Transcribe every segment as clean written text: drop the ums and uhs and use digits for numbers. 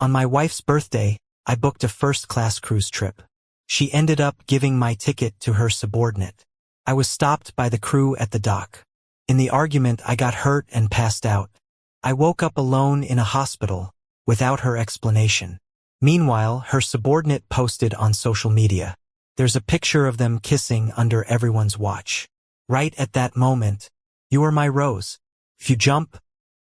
On my wife's birthday, I booked a first-class cruise trip. She ended up giving my ticket to her subordinate. I was stopped by the crew at the dock. In the argument, I got hurt and passed out. I woke up alone in a hospital, without her explanation. Meanwhile, her subordinate posted on social media. There's a picture of them kissing under everyone's watch. Right at that moment, "You are my rose. If you jump,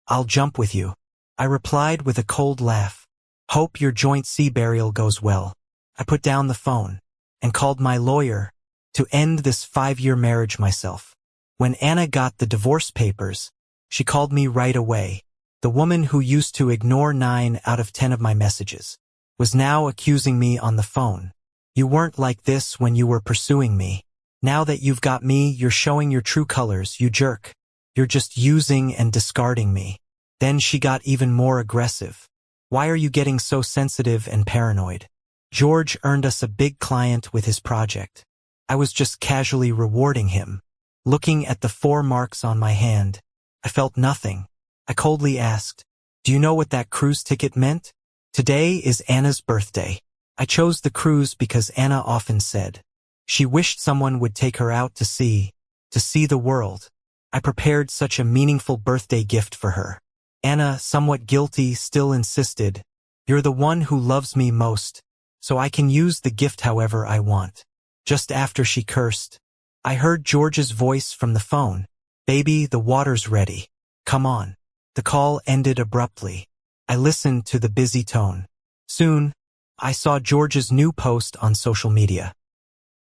I'll jump with you." I replied with a cold laugh. "Hope your joint sea burial goes well." I put down the phone and called my lawyer to end this 5-year marriage myself. When Anna got the divorce papers, she called me right away. The woman who used to ignore 9 out of 10 of my messages was now accusing me on the phone. "You weren't like this when you were pursuing me. Now that you've got me, you're showing your true colors, you jerk. You're just using and discarding me." Then she got even more aggressive. "Why are you getting so sensitive and paranoid? George earned us a big client with his project. I was just casually rewarding him." Looking at the 4 marks on my hand, I felt nothing. I coldly asked, "Do you know what that cruise ticket meant?" Today is Anna's birthday. I chose the cruise because Anna often said she wished someone would take her out to see the world. I prepared such a meaningful birthday gift for her. Anna, somewhat guilty, still insisted, "You're the one who loves me most, so I can use the gift however I want." Just after she cursed, I heard George's voice from the phone. "Baby, the water's ready. Come on." The call ended abruptly. I listened to the busy tone. Soon, I saw George's new post on social media.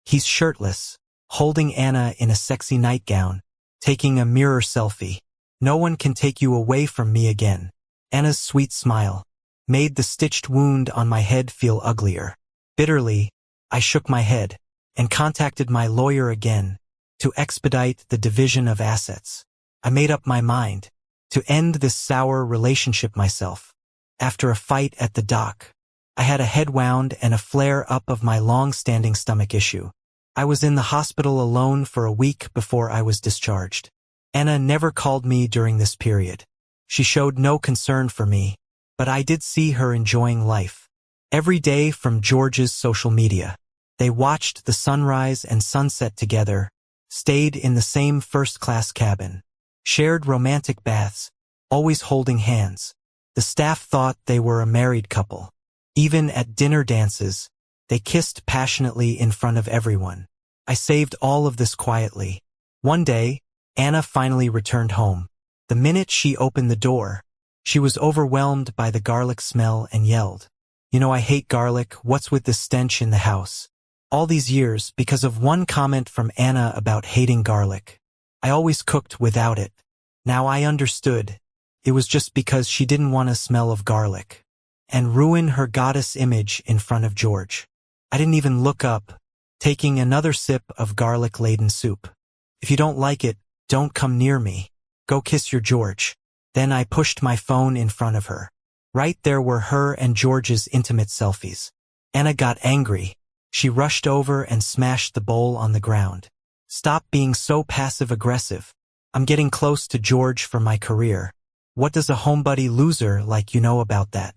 He's shirtless, holding Anna in a sexy nightgown, taking a mirror selfie. "No one can take you away from me again." Anna's sweet smile made the stitched wound on my head feel uglier. Bitterly, I shook my head and contacted my lawyer again to expedite the division of assets. I made up my mind to end this sour relationship myself. After a fight at the dock, I had a head wound and a flare-up of my long-standing stomach issue. I was in the hospital alone for a week before I was discharged. Anna never called me during this period. She showed no concern for me, but I did see her enjoying life. Every day from George's social media, they watched the sunrise and sunset together, stayed in the same first-class cabin, shared romantic baths, always holding hands. The staff thought they were a married couple. Even at dinner dances, they kissed passionately in front of everyone. I saved all of this quietly. One day, Anna finally returned home. The minute she opened the door, she was overwhelmed by the garlic smell and yelled, "You know I hate garlic. What's with this stench in the house?" All these years, because of one comment from Anna about hating garlic, I always cooked without it. Now I understood. It was just because she didn't want a smell of garlic and ruin her goddess image in front of George. I didn't even look up, taking another sip of garlic-laden soup. "If you don't like it, don't come near me. Go kiss your George." Then I pushed my phone in front of her. Right there were her and George's intimate selfies. Anna got angry. She rushed over and smashed the bowl on the ground. "Stop being so passive-aggressive. I'm getting close to George for my career. What does a homebody loser like you know about that?"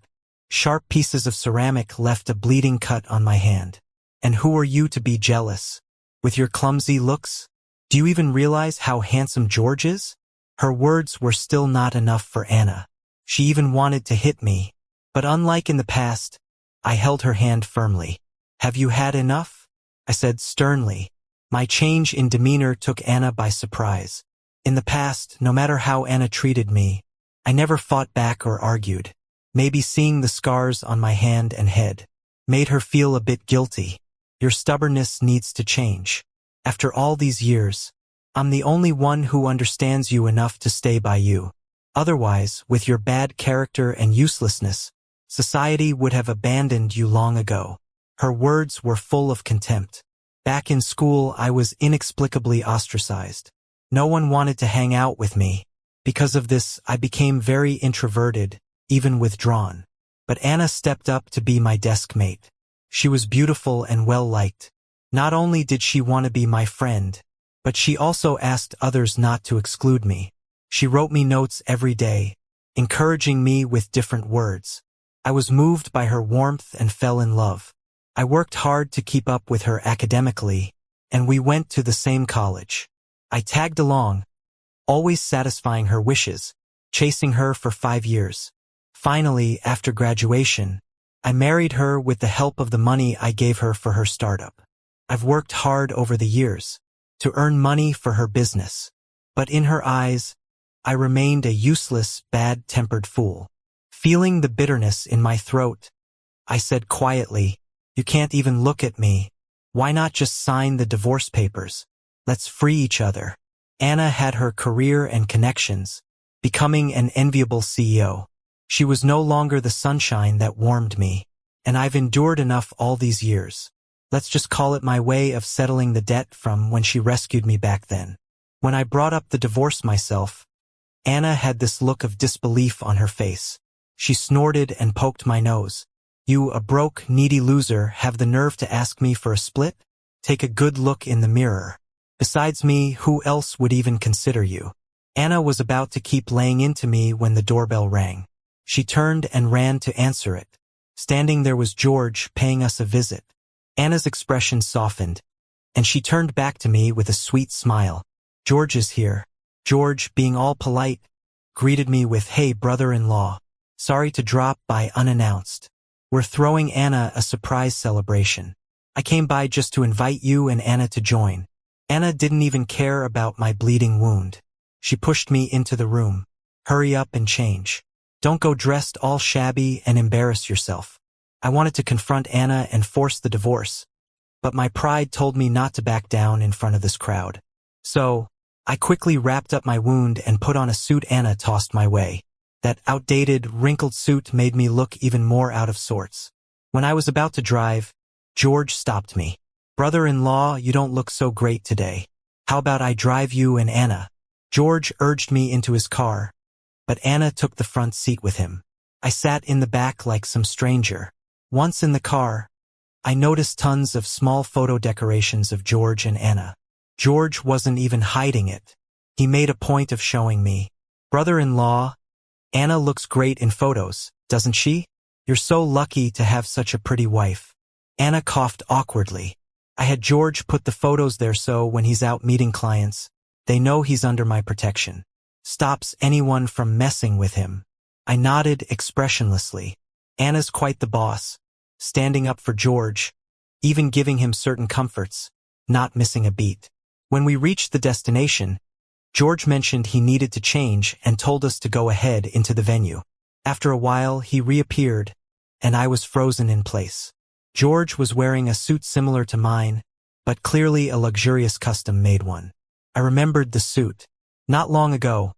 Sharp pieces of ceramic left a bleeding cut on my hand. "And who are you to be jealous? With your clumsy looks? Do you even realize how handsome George is?" Her words were still not enough for Anna. She even wanted to hit me. But unlike in the past, I held her hand firmly. "Have you had enough?" I said sternly. My change in demeanor took Anna by surprise. In the past, no matter how Anna treated me, I never fought back or argued. Maybe seeing the scars on my hand and head made her feel a bit guilty. "Your stubbornness needs to change. After all these years, I'm the only one who understands you enough to stay by you. Otherwise, with your bad character and uselessness, society would have abandoned you long ago." Her words were full of contempt. Back in school, I was inexplicably ostracized. No one wanted to hang out with me. Because of this, I became very introverted, even withdrawn. But Anna stepped up to be my desk mate. She was beautiful and well-liked. Not only did she want to be my friend, but she also asked others not to exclude me. She wrote me notes every day, encouraging me with different words. I was moved by her warmth and fell in love. I worked hard to keep up with her academically, and we went to the same college. I tagged along, always satisfying her wishes, chasing her for 5 years. Finally, after graduation, I married her with the help of the money I gave her for her startup. I've worked hard over the years to earn money for her business, but in her eyes, I remained a useless, bad-tempered fool. Feeling the bitterness in my throat, I said quietly, "You can't even look at me. Why not just sign the divorce papers? Let's free each other." Anna had her career and connections, becoming an enviable CEO. She was no longer the sunshine that warmed me, and I've endured enough all these years. Let's just call it my way of settling the debt from when she rescued me back then. When I brought up the divorce myself, Anna had this look of disbelief on her face. She snorted and poked my nose. "You, a broke, needy loser, have the nerve to ask me for a split? Take a good look in the mirror. Besides me, who else would even consider you?" Anna was about to keep laying into me when the doorbell rang. She turned and ran to answer it. Standing there was George, paying us a visit. Anna's expression softened, and she turned back to me with a sweet smile. "George is here." George, being all polite, greeted me with, "Hey, brother-in-law. Sorry to drop by unannounced. We're throwing Anna a surprise celebration. I came by just to invite you and Anna to join." Anna didn't even care about my bleeding wound. She pushed me into the room. "Hurry up and change. Don't go dressed all shabby and embarrass yourself." I wanted to confront Anna and force the divorce, but my pride told me not to back down in front of this crowd. So, I quickly wrapped up my wound and put on a suit Anna tossed my way. That outdated, wrinkled suit made me look even more out of sorts. When I was about to drive, George stopped me. "Brother-in-law, you don't look so great today. How about I drive you and Anna?" George urged me into his car, but Anna took the front seat with him. I sat in the back like some stranger. Once in the car, I noticed tons of small photo decorations of George and Anna. George wasn't even hiding it. He made a point of showing me. "Brother-in-law, Anna looks great in photos, doesn't she? You're so lucky to have such a pretty wife." Anna coughed awkwardly. I had George put the photos there so when he's out meeting clients, they know he's under my protection. Stops anyone from messing with him. I nodded expressionlessly. Anna's quite the boss, standing up for George, even giving him certain comforts, not missing a beat. When we reached the destination, George mentioned he needed to change and told us to go ahead into the venue. After a while, he reappeared, and I was frozen in place. George was wearing a suit similar to mine, but clearly a luxurious custom-made one. I remembered the suit. Not long ago,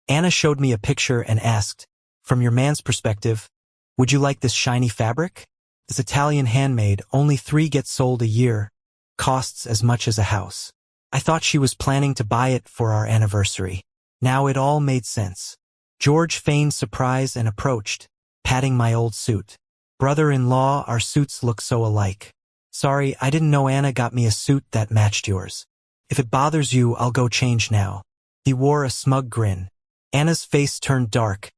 Anna showed me a picture and asked, "From your man's perspective, would you like this shiny fabric? This Italian handmade, only 3 get sold a year, costs as much as a house." I thought she was planning to buy it for our anniversary. Now it all made sense. George feigned surprise and approached, patting my old suit. "Brother-in-law, our suits look so alike. Sorry, I didn't know Anna got me a suit that matched yours. If it bothers you, I'll go change now." He wore a smug grin. Anna's face turned dark,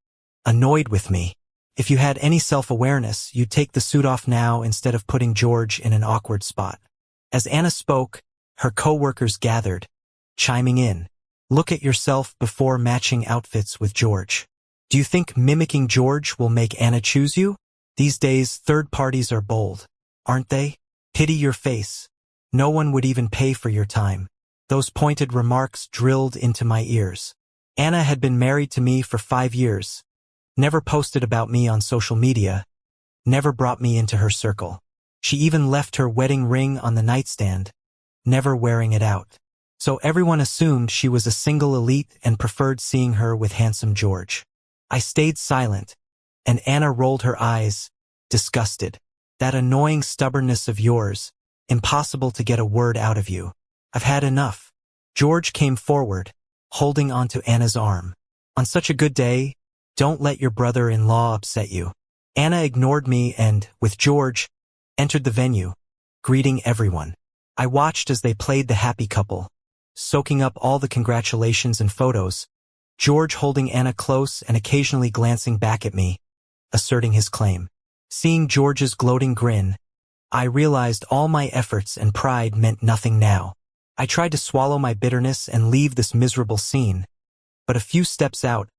annoyed with me. "If you had any self-awareness, you'd take the suit off now instead of putting George in an awkward spot." As Anna spoke, her co-workers gathered, chiming in. "Look at yourself before matching outfits with George. Do you think mimicking George will make Anna choose you? These days, third parties are bold, aren't they? Pity your face. No one would even pay for your time." Those pointed remarks drilled into my ears. Anna had been married to me for 5 years, never posted about me on social media, never brought me into her circle. She even left her wedding ring on the nightstand, never wearing it out. So everyone assumed she was a single elite and preferred seeing her with handsome George. I stayed silent, and Anna rolled her eyes, disgusted. "That annoying stubbornness of yours, impossible to get a word out of you. I've had enough." George came forward, holding onto Anna's arm. "On such a good day, don't let your brother-in-law upset you." Anna ignored me and, with George, entered the venue, greeting everyone. I watched as they played the happy couple, soaking up all the congratulations and photos, George holding Anna close and occasionally glancing back at me, asserting his claim. Seeing George's gloating grin, I realized all my efforts and pride meant nothing now. I tried to swallow my bitterness and leave this miserable scene, but a few steps out,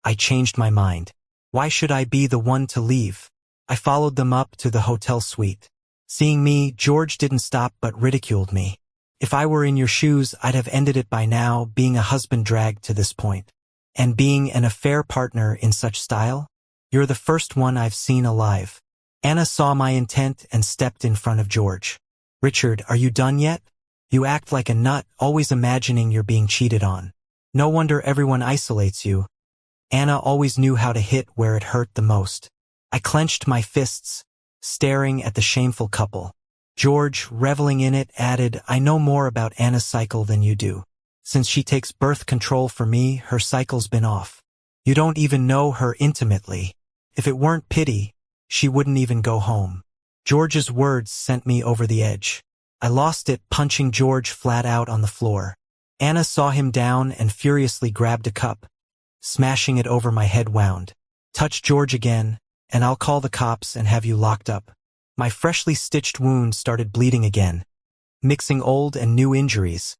I changed my mind. Why should I be the one to leave? I followed them up to the hotel suite. Seeing me, George didn't stop but ridiculed me. If I were in your shoes, I'd have ended it by now, being a husband dragged to this point. And being an affair partner in such style? You're the first one I've seen alive. Anna saw my intent and stepped in front of George. Richard, are you done yet? You act like a nut, always imagining you're being cheated on. No wonder everyone isolates you. Anna always knew how to hit where it hurt the most. I clenched my fists, staring at the shameful couple. George, reveling in it, added, I know more about Anna's cycle than you do. Since she takes birth control for me, her cycle's been off. You don't even know her intimately. If it weren't pity, she wouldn't even go home. George's words sent me over the edge. I lost it, punching George flat out on the floor. Anna saw him down and furiously grabbed a cup, smashing it over my head. Wound. Touch George again, and I'll call the cops and have you locked up. My freshly stitched wound started bleeding again, mixing old and new injuries,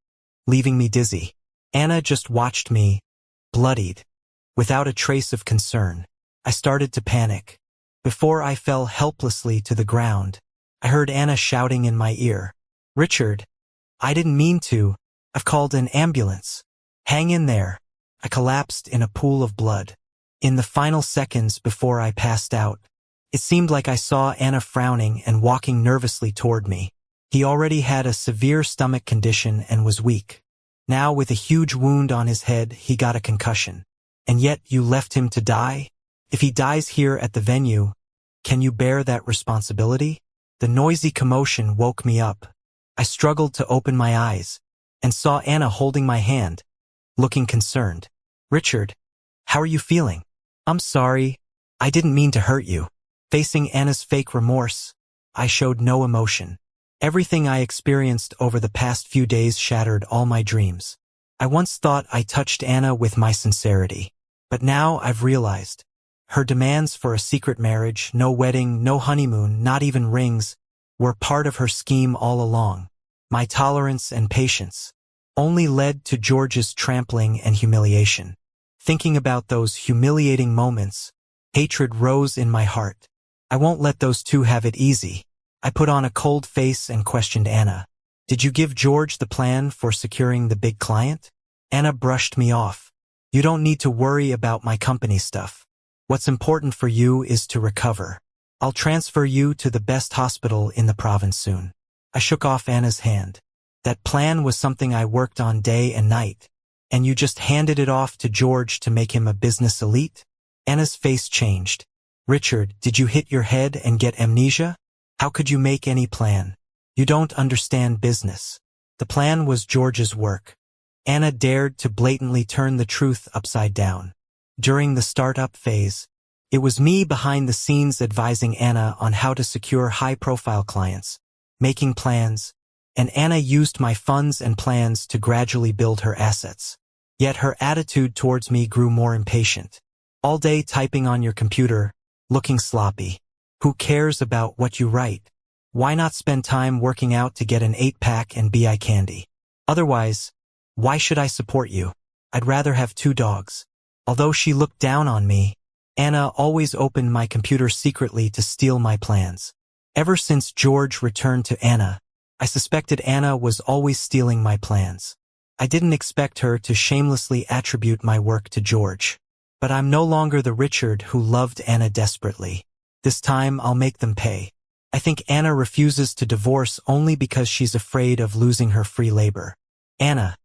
leaving me dizzy. Anna just watched me, bloodied, without a trace of concern. I started to panic. Before I fell helplessly to the ground, I heard Anna shouting in my ear, Richard, I didn't mean to. I've called an ambulance. Hang in there. I collapsed in a pool of blood. In the final seconds before I passed out, it seemed like I saw Anna frowning and walking nervously toward me. He already had a severe stomach condition and was weak. Now, with a huge wound on his head, he got a concussion. And yet you left him to die? If he dies here at the venue, can you bear that responsibility? The noisy commotion woke me up. I struggled to open my eyes and saw Anna holding my hand, looking concerned. Richard, how are you feeling? I'm sorry. I didn't mean to hurt you. Facing Anna's fake remorse, I showed no emotion. Everything I experienced over the past few days shattered all my dreams. I once thought I touched Anna with my sincerity, but now I've realized her demands for a secret marriage, no wedding, no honeymoon, not even rings, were part of her scheme all along. My tolerance and patience only led to George's trampling and humiliation. Thinking about those humiliating moments, hatred rose in my heart. I won't let those two have it easy. I put on a cold face and questioned Anna. Did you give George the plan for securing the big client? Anna brushed me off. You don't need to worry about my company stuff. What's important for you is to recover. I'll transfer you to the best hospital in the province soon. I shook off Anna's hand. That plan was something I worked on day and night. And you just handed it off to George to make him a business elite? Anna's face changed. Richard, did you hit your head and get amnesia? How could you make any plan? You don't understand business. The plan was George's work. Anna dared to blatantly turn the truth upside down. During the startup phase, it was me behind the scenes advising Anna on how to secure high-profile clients, making plans, and Anna used my funds and plans to gradually build her assets. Yet her attitude towards me grew more impatient. All day typing on your computer, looking sloppy. Who cares about what you write? Why not spend time working out to get an 8-pack and be eye candy? Otherwise, why should I support you? I'd rather have 2 dogs. Although she looked down on me, Anna always opened my computer secretly to steal my plans. Ever since George returned to Anna, I suspected Anna was always stealing my plans. I didn't expect her to shamelessly attribute my work to George. But I'm no longer the Richard who loved Anna desperately. This time I'll make them pay. I think Anna refuses to divorce only because she's afraid of losing her free labor. Anna,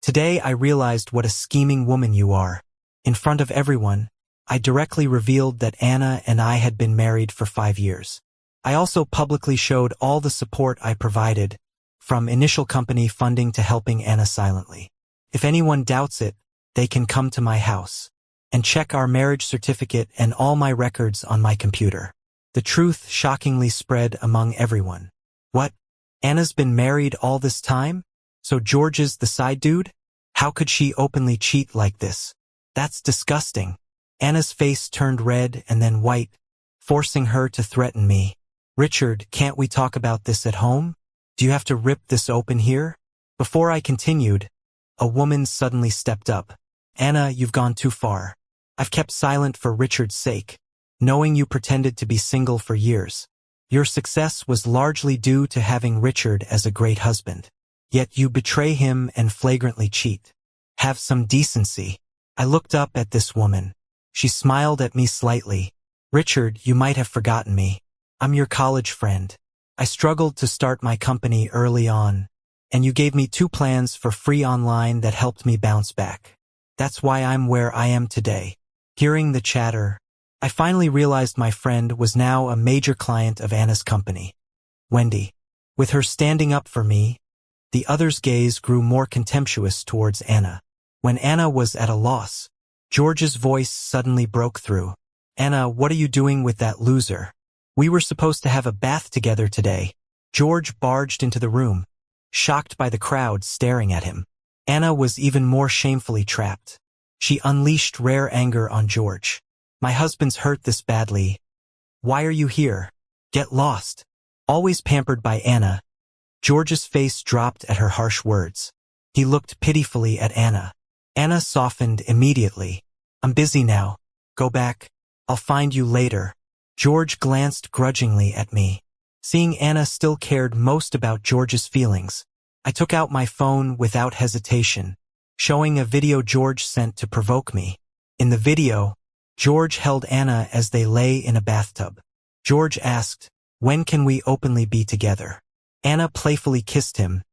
today I realized what a scheming woman you are. In front of everyone, I directly revealed that Anna and I had been married for 5 years. I also publicly showed all the support I provided, from initial company funding to helping Anna silently. If anyone doubts it, they can come to my house and check our marriage certificate and all my records on my computer. The truth shockingly spread among everyone. What? Anna's been married all this time? So George is the side dude? How could she openly cheat like this? That's disgusting. Anna's face turned red and then white, forcing her to threaten me. Richard, can't we talk about this at home? Do you have to rip this open here? Before I continued, a woman suddenly stepped up. Anna, you've gone too far. I've kept silent for Richard's sake, knowing you pretended to be single for years. Your success was largely due to having Richard as a great husband. Yet you betray him and flagrantly cheat. Have some decency. I looked up at this woman. She smiled at me slightly. Richard, you might have forgotten me. I'm your college friend. I struggled to start my company early on, and you gave me 2 plans for free online that helped me bounce back. That's why I'm where I am today. Hearing the chatter, I finally realized my friend was now a major client of Anna's company, Wendy. With her standing up for me, the others' gaze grew more contemptuous towards Anna. When Anna was at a loss, George's voice suddenly broke through. Anna, what are you doing with that loser? We were supposed to have a bath together today. George barged into the room, shocked by the crowd staring at him. Anna was even more shamefully trapped. She unleashed rare anger on George. My husband's hurt this badly. Why are you here? Get lost. Always pampered by Anna, George's face dropped at her harsh words. He looked pitifully at Anna. Anna softened immediately. I'm busy now. Go back. I'll find you later. George glanced grudgingly at me. Seeing Anna still cared most about George's feelings, I took out my phone without hesitation, showing a video George sent to provoke me. In the video, George held Anna as they lay in a bathtub. George asked, "When can we openly be together?" Anna playfully kissed him,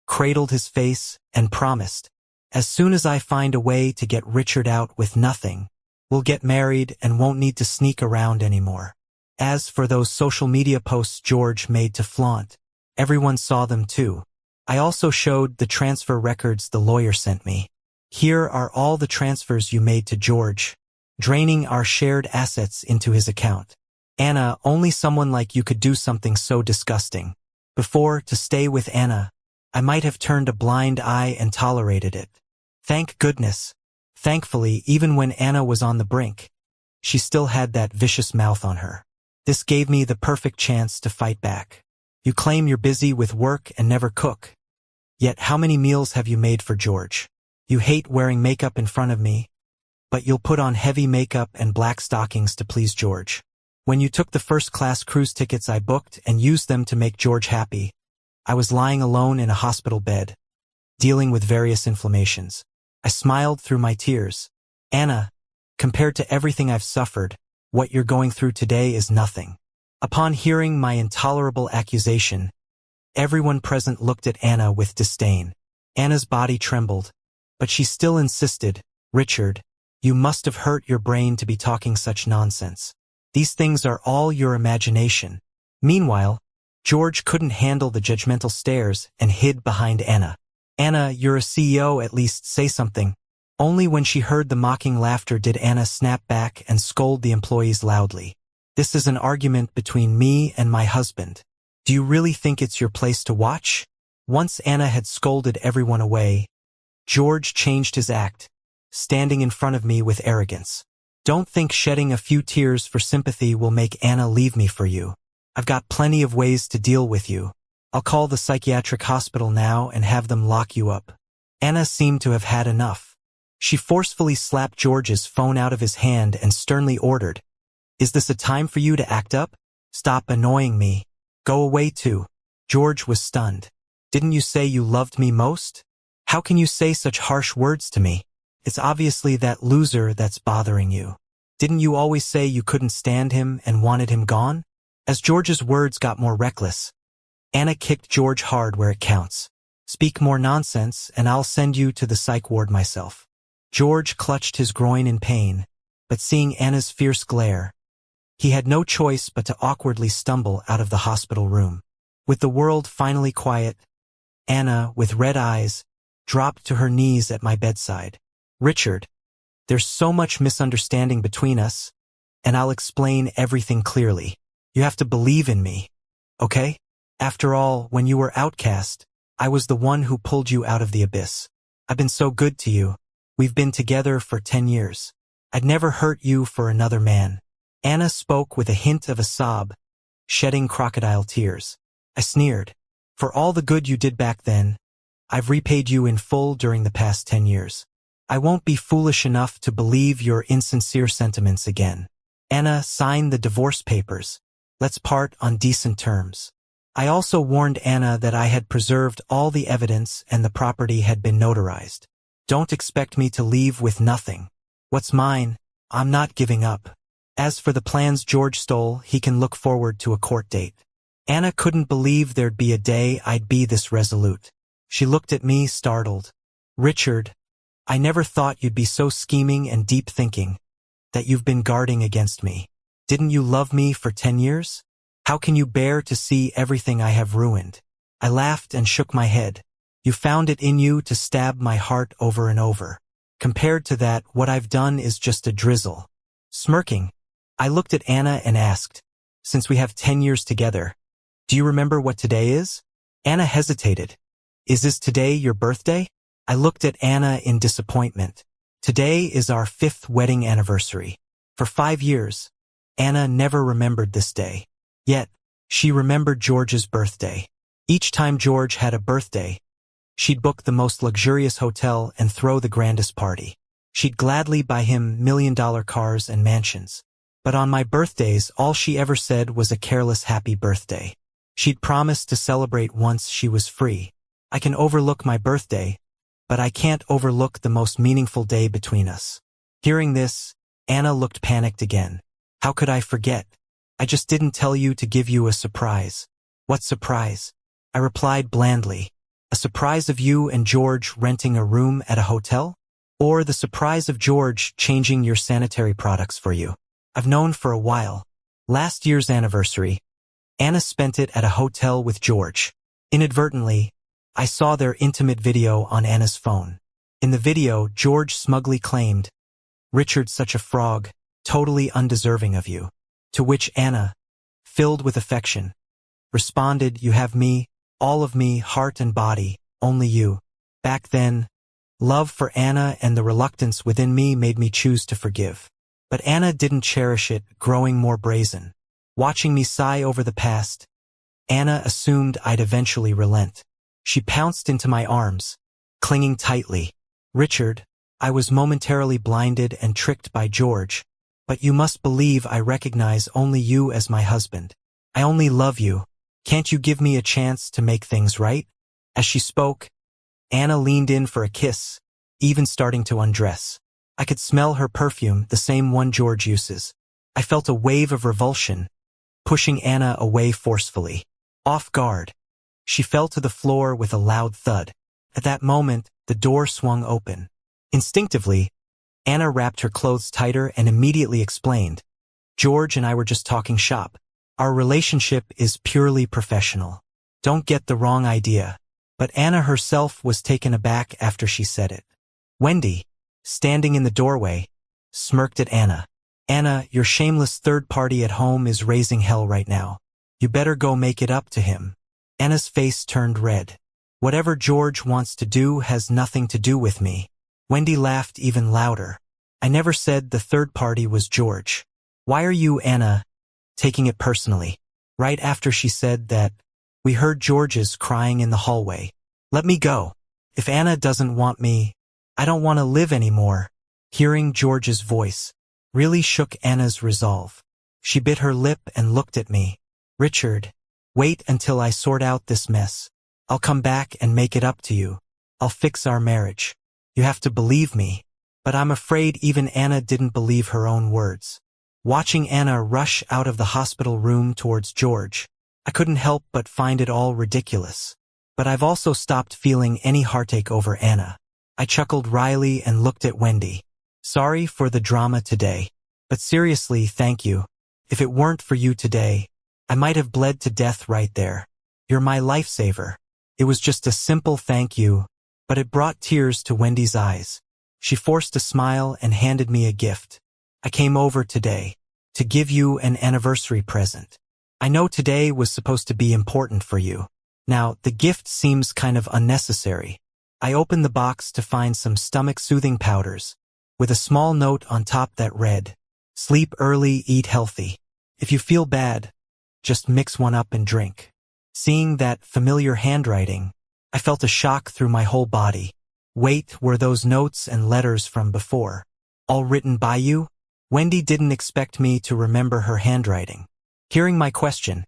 cradled his face, and promised, "As soon as I find a way to get Richard out with nothing, we'll get married and won't need to sneak around anymore." As for those social media posts George made to flaunt, everyone saw them too. I also showed the transfer records the lawyer sent me. Here are all the transfers you made to George, draining our shared assets into his account. Anna, only someone like you could do something so disgusting. Before, to stay with Anna, I might have turned a blind eye and tolerated it. Thank goodness. Thankfully, even when Anna was on the brink, she still had that vicious mouth on her. This gave me the perfect chance to fight back. You claim you're busy with work and never cook. Yet how many meals have you made for George? You hate wearing makeup in front of me, but you'll put on heavy makeup and black stockings to please George. When you took the first-class cruise tickets I booked and used them to make George happy, I was lying alone in a hospital bed, dealing with various inflammations. I smiled through my tears. Anna, compared to everything I've suffered, what you're going through today is nothing. Upon hearing my intolerable accusation, everyone present looked at Anna with disdain. Anna's body trembled, but she still insisted, "Richard, you must have hurt your brain to be talking such nonsense. These things are all your imagination." Meanwhile, George couldn't handle the judgmental stares and hid behind Anna. "Anna, you're a CEO, at least say something." Only when she heard the mocking laughter did Anna snap back and scold the employees loudly. "This is an argument between me and my husband. Do you really think it's your place to watch?" Once Anna had scolded everyone away, George changed his act, standing in front of me with arrogance. "Don't think shedding a few tears for sympathy will make Anna leave me for you. I've got plenty of ways to deal with you. I'll call the psychiatric hospital now and have them lock you up." Anna seemed to have had enough. She forcefully slapped George's phone out of his hand and sternly ordered, "Is this a time for you to act up? Stop annoying me. Go away too." George was stunned. "Didn't you say you loved me most? How can you say such harsh words to me? It's obviously that loser that's bothering you. Didn't you always say you couldn't stand him and wanted him gone?" As George's words got more reckless, Anna kicked George hard where it counts. "Speak more nonsense and I'll send you to the psych ward myself." George clutched his groin in pain, but seeing Anna's fierce glare, he had no choice but to awkwardly stumble out of the hospital room. With the world finally quiet, Anna, with red eyes, dropped to her knees at my bedside. "Richard, there's so much misunderstanding between us, and I'll explain everything clearly. You have to believe in me, okay? After all, when you were outcast, I was the one who pulled you out of the abyss. I've been so good to you. We've been together for 10 years. I'd never hurt you for another man. Anna spoke with a hint of a sob, shedding crocodile tears. I sneered. For all the good you did back then, I've repaid you in full during the past 10 years. I won't be foolish enough to believe your insincere sentiments again. Anna, sign the divorce papers. Let's part on decent terms. I also warned Anna that I had preserved all the evidence and the property had been notarized. Don't expect me to leave with nothing. What's mine, I'm not giving up. As for the plans George stole, he can look forward to a court date. Anna couldn't believe there'd be a day I'd be this resolute. She looked at me, startled. Richard, I never thought you'd be so scheming and deep-thinking, that you've been guarding against me. Didn't you love me for 10 years? How can you bear to see everything I have ruined? I laughed and shook my head. You found it in you to stab my heart over and over. Compared to that, what I've done is just a drizzle. Smirking, I looked at Anna and asked, since we have 10 years together, do you remember what today is? Anna hesitated. Is this today your birthday? I looked at Anna in disappointment. Today is our 5th wedding anniversary. For 5 years, Anna never remembered this day. Yet, she remembered George's birthday. Each time George had a birthday, she'd book the most luxurious hotel and throw the grandest party. She'd gladly buy him million-dollar cars and mansions. But on my birthdays, all she ever said was a careless happy birthday. She'd promised to celebrate once she was free. I can overlook my birthday, but I can't overlook the most meaningful day between us. Hearing this, Anna looked panicked again. How could I forget? I just didn't tell you to give you a surprise. What surprise? I replied blandly. A surprise of you and George renting a room at a hotel? Or the surprise of George changing your sanitary products for you? I've known for a while. Last year's anniversary, Anna spent it at a hotel with George. Inadvertently, I saw their intimate video on Anna's phone. In the video, George smugly claimed, Richard's such a frog, totally undeserving of you. To which Anna, filled with affection, responded, you have me, all of me, heart and body, only you. Back then, love for Anna and the reluctance within me made me choose to forgive. But Anna didn't cherish it, growing more brazen. Watching me sigh over the past, Anna assumed I'd eventually relent. She pounced into my arms, clinging tightly. Richard, I was momentarily blinded and tricked by George, but you must believe I recognize only you as my husband. I only love you. Can't you give me a chance to make things right? As she spoke, Anna leaned in for a kiss, even starting to undress. I could smell her perfume, the same one George uses. I felt a wave of revulsion, pushing Anna away forcefully. Off guard, she fell to the floor with a loud thud. At that moment, the door swung open. Instinctively, Anna wrapped her clothes tighter and immediately explained, George and I were just talking shop. Our relationship is purely professional. Don't get the wrong idea. But Anna herself was taken aback after she said it. Wendy, standing in the doorway, smirked at Anna. Anna, your shameless third party at home is raising hell right now. You better go make it up to him. Anna's face turned red. Whatever George wants to do has nothing to do with me. Wendy laughed even louder. I never said the third party was George. Why are you, Anna, taking it personally? Right after she said that, we heard George's crying in the hallway. Let me go. If Anna doesn't want me, I don't want to live anymore. Hearing George's voice really shook Anna's resolve. She bit her lip and looked at me. Richard, wait until I sort out this mess. I'll come back and make it up to you. I'll fix our marriage. You have to believe me. But I'm afraid even Anna didn't believe her own words. Watching Anna rush out of the hospital room towards George, I couldn't help but find it all ridiculous. But I've also stopped feeling any heartache over Anna. I chuckled wryly and looked at Wendy. Sorry for the drama today. But seriously, thank you. If it weren't for you today, I might have bled to death right there. You're my lifesaver. It was just a simple thank you, but it brought tears to Wendy's eyes. She forced a smile and handed me a gift. I came over today to give you an anniversary present. I know today was supposed to be important for you. Now, the gift seems kind of unnecessary. I opened the box to find some stomach-soothing powders, with a small note on top that read, Sleep early, eat healthy. If you feel bad, just mix one up and drink. Seeing that familiar handwriting, I felt a shock through my whole body. Wait, were those notes and letters from before all written by you? Wendy didn't expect me to remember her handwriting. Hearing my question,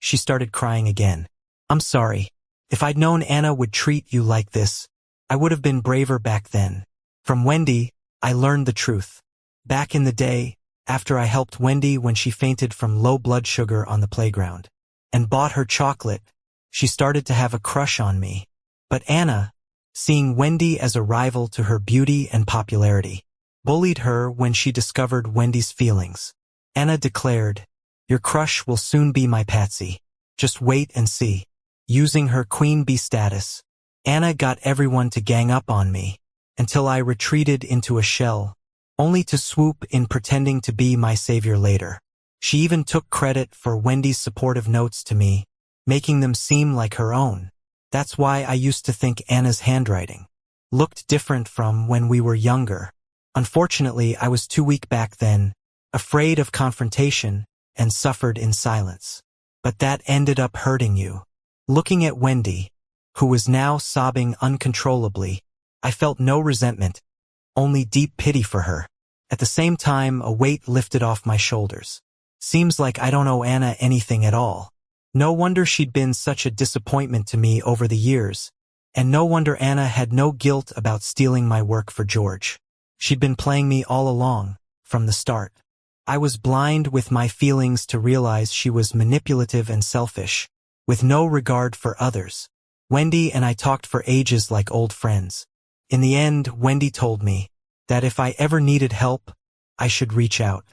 she started crying again. I'm sorry. If I'd known Anna would treat you like this, I would have been braver back then. From Wendy, I learned the truth. Back in the day, after I helped Wendy when she fainted from low blood sugar on the playground, and bought her chocolate, she started to have a crush on me. But Anna, seeing Wendy as a rival to her beauty and popularity, bullied her when she discovered Wendy's feelings. Anna declared, "Your crush will soon be my Patsy. Just wait and see." Using her queen bee status, Anna got everyone to gang up on me, until I retreated into a shell, only to swoop in pretending to be my savior later. She even took credit for Wendy's supportive notes to me, making them seem like her own. That's why I used to think Anna's handwriting looked different from when we were younger. Unfortunately, I was too weak back then, afraid of confrontation, and suffered in silence. But that ended up hurting you. Looking at Wendy, who was now sobbing uncontrollably, I felt no resentment, only deep pity for her. At the same time, a weight lifted off my shoulders. Seems like I don't owe Anna anything at all. No wonder she'd been such a disappointment to me over the years, and no wonder Anna had no guilt about stealing my work for George. She'd been playing me all along, from the start. I was blind with my feelings to realize she was manipulative and selfish, with no regard for others. Wendy and I talked for ages like old friends. In the end, Wendy told me that if I ever needed help, I should reach out.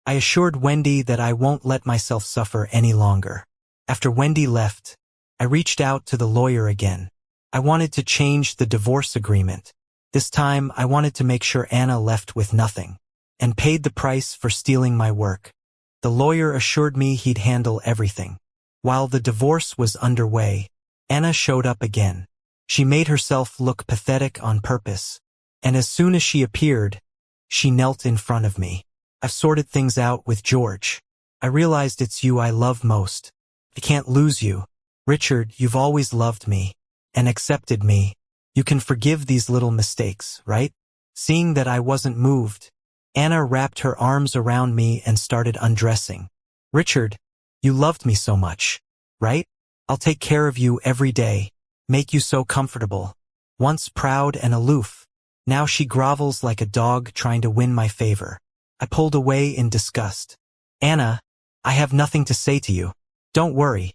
I assured Wendy that I won't let myself suffer any longer. After Wendy left, I reached out to the lawyer again. I wanted to change the divorce agreement. This time, I wanted to make sure Anna left with nothing, and paid the price for stealing my work. The lawyer assured me he'd handle everything. While the divorce was underway, Anna showed up again. She made herself look pathetic on purpose, and as soon as she appeared, she knelt in front of me. I've sorted things out with George. I realized it's you I love most. I can't lose you. Richard, you've always loved me and accepted me. You can forgive these little mistakes, right? Seeing that I wasn't moved, Anna wrapped her arms around me and started undressing. Richard, you loved me so much, right? I'll take care of you every day, make you so comfortable. Once proud and aloof, now she grovels like a dog trying to win my favor. I pulled away in disgust. Anna, I have nothing to say to you. Don't worry.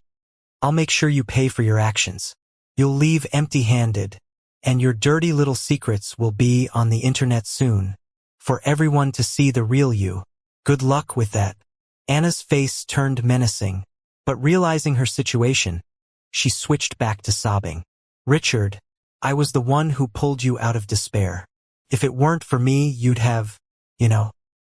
I'll make sure you pay for your actions. You'll leave empty-handed, and your dirty little secrets will be on the internet soon, for everyone to see the real you. Good luck with that. Anna's face turned menacing, but realizing her situation, she switched back to sobbing. Richard, I was the one who pulled you out of despair. If it weren't for me, you'd have,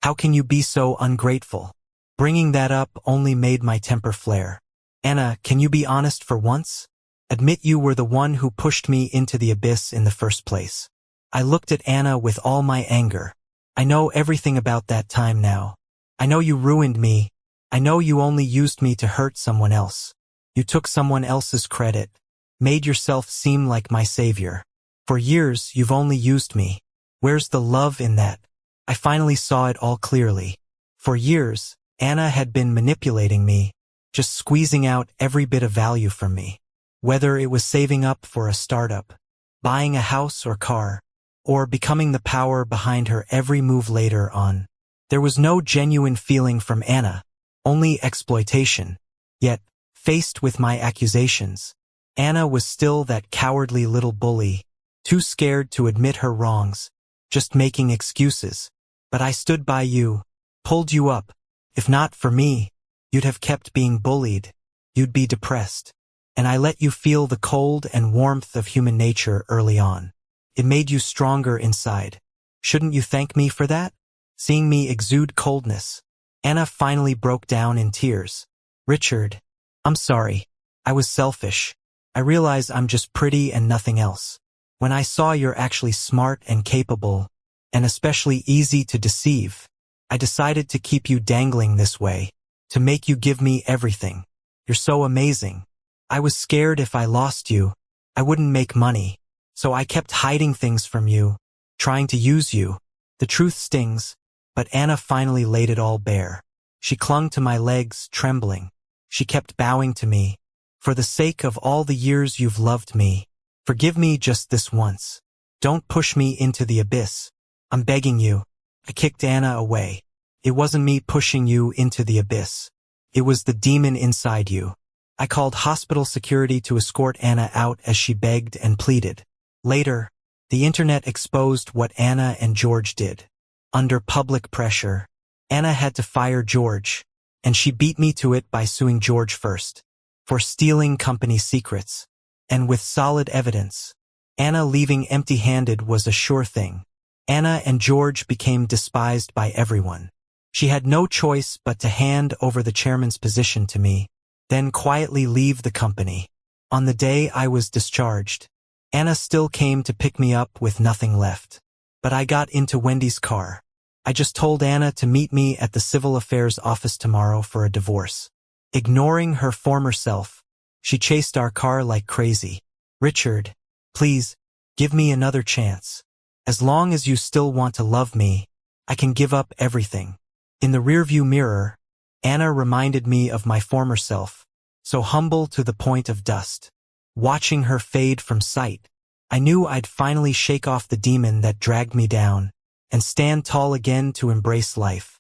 how can you be so ungrateful? Bringing that up only made my temper flare. Anna, can you be honest for once? Admit you were the one who pushed me into the abyss in the first place. I looked at Anna with all my anger. I know everything about that time now. I know you ruined me. I know you only used me to hurt someone else. You took someone else's credit, made yourself seem like my savior. For years, you've only used me. Where's the love in that? I finally saw it all clearly. For years, Anna had been manipulating me, just squeezing out every bit of value from me. Whether it was saving up for a startup, buying a house or car, or becoming the power behind her every move later on. There was no genuine feeling from Anna, only exploitation. Yet, faced with my accusations, Anna was still that cowardly little bully, too scared to admit her wrongs, just making excuses. But I stood by you, pulled you up. If not for me, you'd have kept being bullied. You'd be depressed. And I let you feel the cold and warmth of human nature early on. It made you stronger inside. Shouldn't you thank me for that? Seeing me exude coldness, Anna finally broke down in tears. Richard, I'm sorry. I was selfish. I realize I'm just pretty and nothing else. When I saw you're actually smart and capable, and especially easy to deceive, I decided to keep you dangling this way, to make you give me everything. You're so amazing. I was scared if I lost you, I wouldn't make money. So I kept hiding things from you, trying to use you. The truth stings, but Anna finally laid it all bare. She clung to my legs, trembling. She kept bowing to me. For the sake of all the years you've loved me, forgive me just this once. Don't push me into the abyss. I'm begging you. I kicked Anna away. It wasn't me pushing you into the abyss. It was the demon inside you. I called hospital security to escort Anna out as she begged and pleaded. Later, the internet exposed what Anna and George did. Under public pressure, Anna had to fire George, and she beat me to it by suing George first, for stealing company secrets. And with solid evidence, Anna leaving empty-handed was a sure thing. Anna and George became despised by everyone. She had no choice but to hand over the chairman's position to me, then quietly leave the company. On the day I was discharged, Anna still came to pick me up with nothing left. But I got into Wendy's car. I just told Anna to meet me at the civil affairs office tomorrow for a divorce. Ignoring her former self, she chased our car like crazy. Richard, please, give me another chance. As long as you still want to love me, I can give up everything. In the rearview mirror, Anna reminded me of my former self, so humble to the point of dust. Watching her fade from sight, I knew I'd finally shake off the demon that dragged me down and stand tall again to embrace life.